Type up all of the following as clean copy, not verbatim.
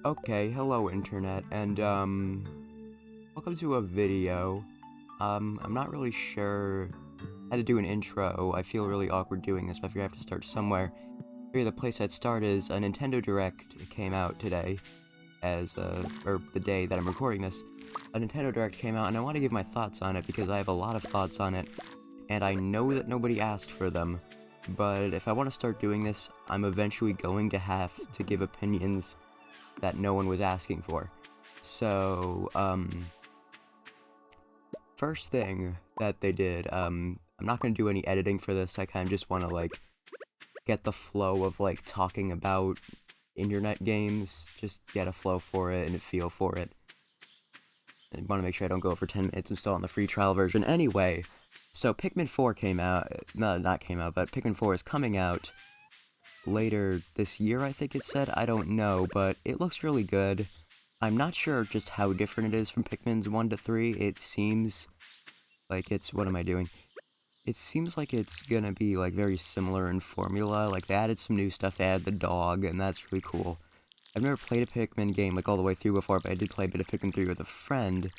Okay, hello internet, and welcome to a video. I'm not really sure how to do an intro. I feel really awkward doing this, but I figure I have to start somewhere. Here, the place I'd start is a Nintendo Direct came out today, or the day that I'm recording this. A Nintendo Direct came out, and I want to give my thoughts on it because I have a lot of thoughts on it, and I know that nobody asked for them. But if I want to start doing this, I'm eventually going to have to give opinions that no one was asking for. So, first thing that they did, I'm not gonna do any editing for this, I kinda just wanna, like, get the flow of, like, talking about internet games, just get a flow for it and a feel for it. I wanna make sure I don't go over 10 minutes installing the free trial version. Anyway, so Pikmin 4 came out, no, not came out, but Pikmin 4 is coming out later this year, I think it said. I don't know, but it looks really good. I'm not sure just how different it is from Pikmin's 1 to 3. It seems like it's... what am I doing? It seems like it's gonna be, like, very similar in formula. Like, they added some new stuff. They added the dog, and that's really cool. I've never played a Pikmin game, like, all the way through before, but I did play a bit of Pikmin 3 with a friend.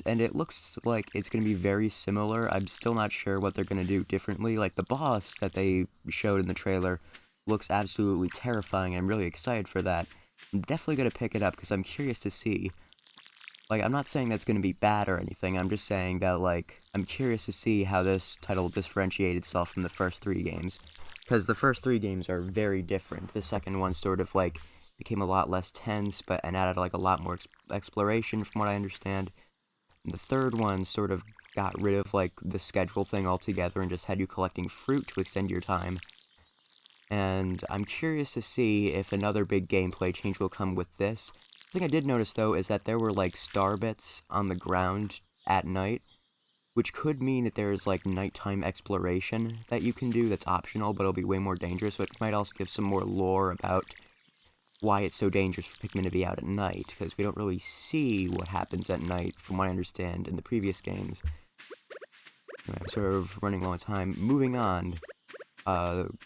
And it looks like it's gonna be very similar. I'm still not sure what they're gonna do differently. Like, the boss that they showed in the trailer looks absolutely terrifying, and I'm really excited for that. I'm definitely gonna pick it up, because I'm curious to see. Like, I'm not saying that's gonna be bad or anything, I'm just saying that, like, I'm curious to see how this title will differentiate itself from the first 3 games. Because the first 3 games are very different. The second one sort of, like, became a lot less tense, and added, like, a lot more exploration, from what I understand. And the third one sort of got rid of, like, the schedule thing altogether and just had you collecting fruit to extend your time. And I'm curious to see if another big gameplay change will come with this. The thing I did notice, though, is that there were, like, star bits on the ground at night, which could mean that there's, like, nighttime exploration that you can do that's optional, but it'll be way more dangerous, so it might also give some more lore about why it's so dangerous for Pikmin to be out at night, because we don't really see what happens at night, from what I understand, in the previous games. Anyway, I'm sort of running low on time. Moving on,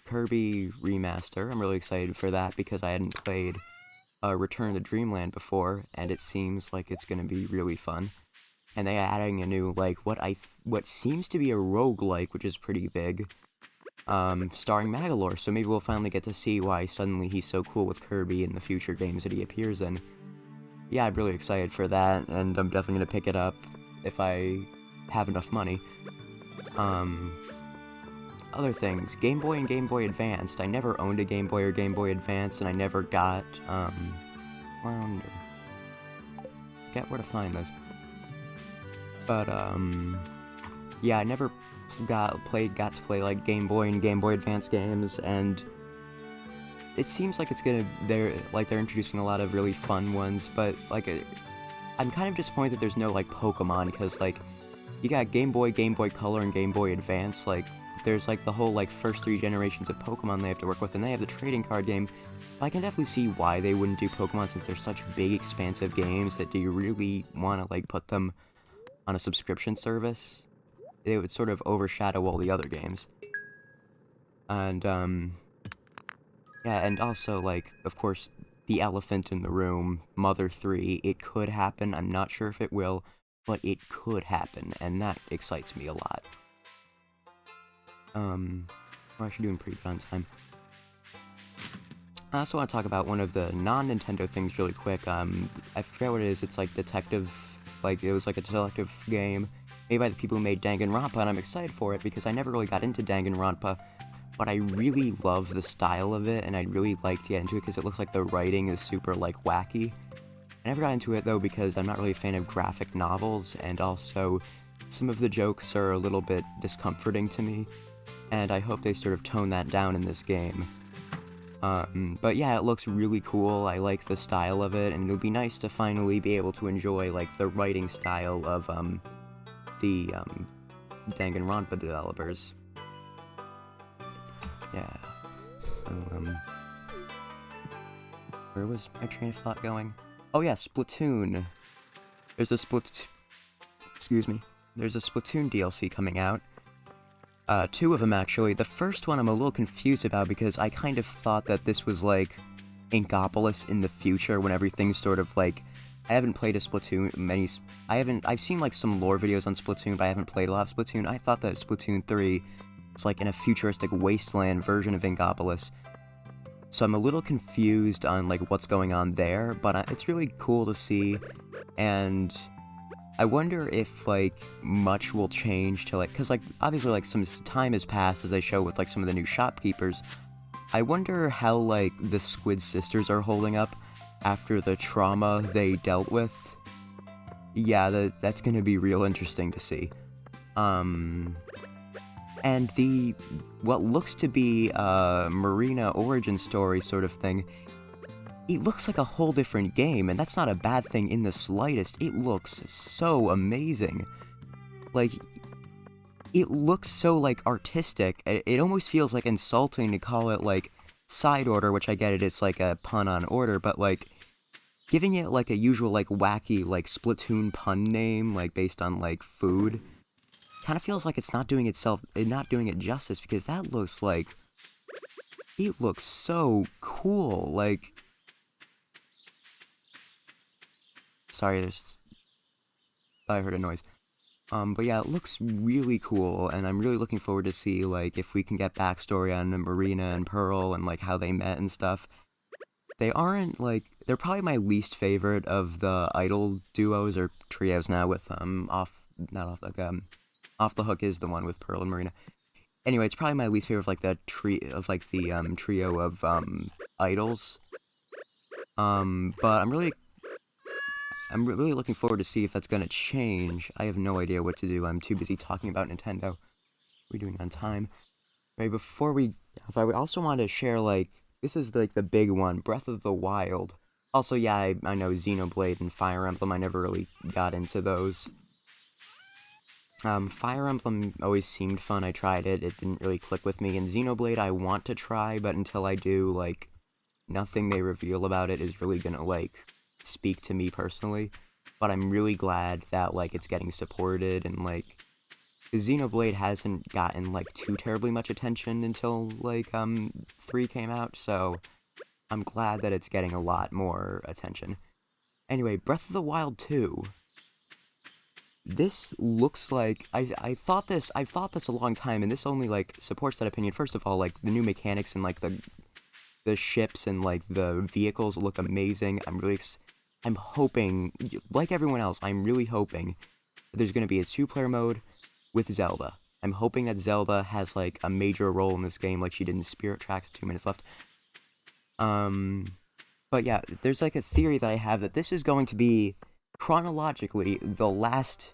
Kirby Remaster. I'm really excited for that, because I hadn't played Return to Dreamland before, and it seems like it's gonna be really fun. And they're adding a new, like, what seems to be a roguelike, which is pretty big, starring Magolor, so maybe we'll finally get to see why suddenly he's so cool with Kirby in the future games that he appears in. Yeah, I'm really excited for that, and I'm definitely gonna pick it up if I have enough money. Other things, Game Boy and Game Boy Advanced. I never owned a Game Boy or Game Boy Advance, and I never got, forget where to find those. But, yeah, I never got to play, like, Game Boy and Game Boy Advance games, and it seems like they're introducing a lot of really fun ones, but, like, I'm kind of disappointed that there's no, like, Pokemon, because, like, you got Game Boy Color, and Game Boy Advance. Like, there's, like, the whole, like, first 3 generations of Pokemon they have to work with, and they have the trading card game. But I can definitely see why they wouldn't do Pokemon, since they're such big, expansive games that do you really want to, like, put them on a subscription service? It would sort of overshadow all the other games. And, yeah, and also, like, of course, the elephant in the room, Mother 3, it could happen. I'm not sure if it will, but it could happen, and that excites me a lot. We're actually doing pretty good on time. I also want to talk about one of the non-Nintendo things really quick. I forget what it is. It's like detective, like, it was like a detective game made by the people who made Danganronpa, and I'm excited for it because I never really got into Danganronpa, but I really love the style of it, and I'd really like to get into it because it looks like the writing is super, like, wacky. I never got into it, though, because I'm not really a fan of graphic novels, and also some of the jokes are a little bit discomforting to me, and I hope they sort of tone that down in this game. But yeah, it looks really cool. I like the style of it, and it would be nice to finally be able to enjoy, like, the writing style of, the, Danganronpa developers. Yeah. So, where was my train of thought going? Oh yeah, Splatoon. There's a excuse me. There's a Splatoon DLC coming out. 2 of them, actually. The first one I'm a little confused about because I kind of thought that this was, like, Inkopolis in the future when everything's sort of like... I haven't played a Splatoon, I've seen like some lore videos on Splatoon, but I haven't played a lot of Splatoon. I thought that Splatoon 3 was like in a futuristic wasteland version of Inkopolis. So I'm a little confused on like what's going on there, but it's really cool to see, and I wonder if like much will change to like, cause like obviously like some time has passed as they show with like some of the new shopkeepers. I wonder how like the Squid Sisters are holding up after the trauma they dealt with. Yeah, that's gonna be real interesting to see. And what looks to be a Marina origin story sort of thing, it looks like a whole different game, and that's not a bad thing in the slightest. It looks so amazing. Like, it looks so, like, artistic. It almost feels, like, insulting to call it, like, Side Order, which I get it's, like, a pun on Order, but, like, giving it, like, a usual, like, wacky, like, Splatoon pun name, like, based on, like, food, kind of feels like it's not doing it justice, because that looks like... It looks so cool, like... Sorry, I heard a noise. But yeah, it looks really cool, and I'm really looking forward to see, like, if we can get backstory on Marina and Pearl, and, like, how they met and stuff. They aren't, like, they're probably my least favorite of the idol duos, or trios now with, Off the Hook is the one with Pearl and Marina. Anyway, it's probably my least favorite of, like, the trio of, idols. But I'm really looking forward to see if that's gonna change. I have no idea what to do. I'm too busy talking about Nintendo. We're doing on time. Right, I also want to share, like, this is, like, the big one, Breath of the Wild. Also, yeah, I know Xenoblade and Fire Emblem, I never really got into those. Fire Emblem always seemed fun, I tried it didn't really click with me, and Xenoblade I want to try, but until I do, like, nothing they reveal about it is really gonna, like, speak to me personally, but I'm really glad that, like, it's getting supported, and, like, Xenoblade hasn't gotten, like, too terribly much attention until, like, 3 came out, so I'm glad that it's getting a lot more attention. Anyway, Breath of the Wild 2. This looks like, I've thought this a long time, and this only, like, supports that opinion. First of all, like, the new mechanics and, like, the ships and, like, the vehicles look amazing. I'm hoping, like everyone else, I'm really hoping that there's gonna be a 2-player mode with Zelda. I'm hoping that Zelda has, like, a major role in this game, like she did in Spirit Tracks. 2 minutes left. But yeah, there's, like, a theory that I have that this is going to be, chronologically, the last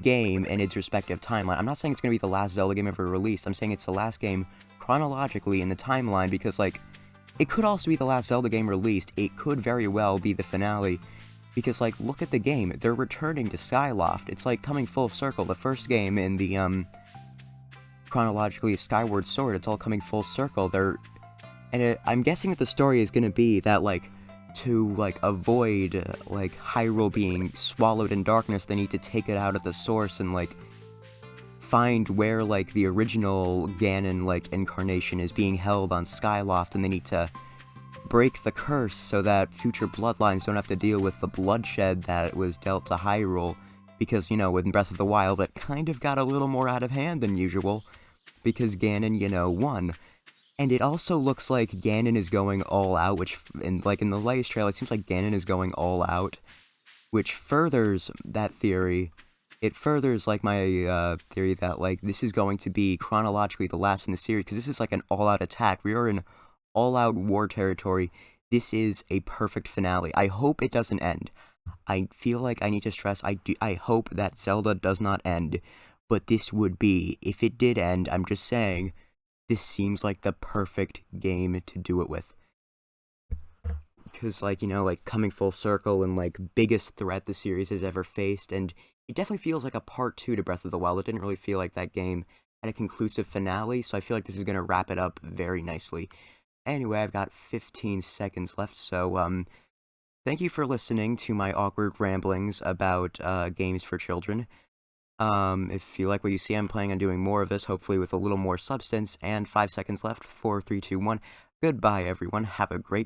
game in its respective timeline. I'm not saying it's gonna be the last Zelda game ever released, I'm saying it's the last game, chronologically, in the timeline, because, like, it could also be the last Zelda game released. It could very well be the finale. Because, like, look at the game. They're returning to Skyloft. It's, like, coming full circle. The first game in the, chronologically Skyward Sword, it's all coming full circle. I'm guessing that the story is gonna be that, like, to, like, avoid, like, Hyrule being swallowed in darkness, they need to take it out at the source and, like, find where, like, the original Ganon, like, incarnation is being held on Skyloft, and they need to break the curse so that future bloodlines don't have to deal with the bloodshed that was dealt to Hyrule, because, you know, with Breath of the Wild, it kind of got a little more out of hand than usual, because Ganon, you know, won. And it also looks like Ganon is going all out, which, in the latest trailer, it seems like Ganon is going all out, which furthers that theory. It furthers, like, my, theory that, like, this is going to be chronologically the last in the series, because this is, like, an all-out attack. We are in all-out war territory. This is a perfect finale. I hope it doesn't end. I feel like I need to stress, I hope that Zelda does not end, but this would be, if it did end, I'm just saying, this seems like the perfect game to do it with. Because, like, you know, like, coming full circle and, like, biggest threat the series has ever faced, and it definitely feels like a part 2 to Breath of the Wild. It didn't really feel like that game had a conclusive finale, so I feel like this is gonna wrap it up very nicely. Anyway, I've got 15 seconds left, so, thank you for listening to my awkward ramblings about, games for children. If you like what you see, I'm planning on doing more of this, hopefully with a little more substance, and 5 seconds left, 4, 3, 2, 1. Goodbye, everyone. Have a great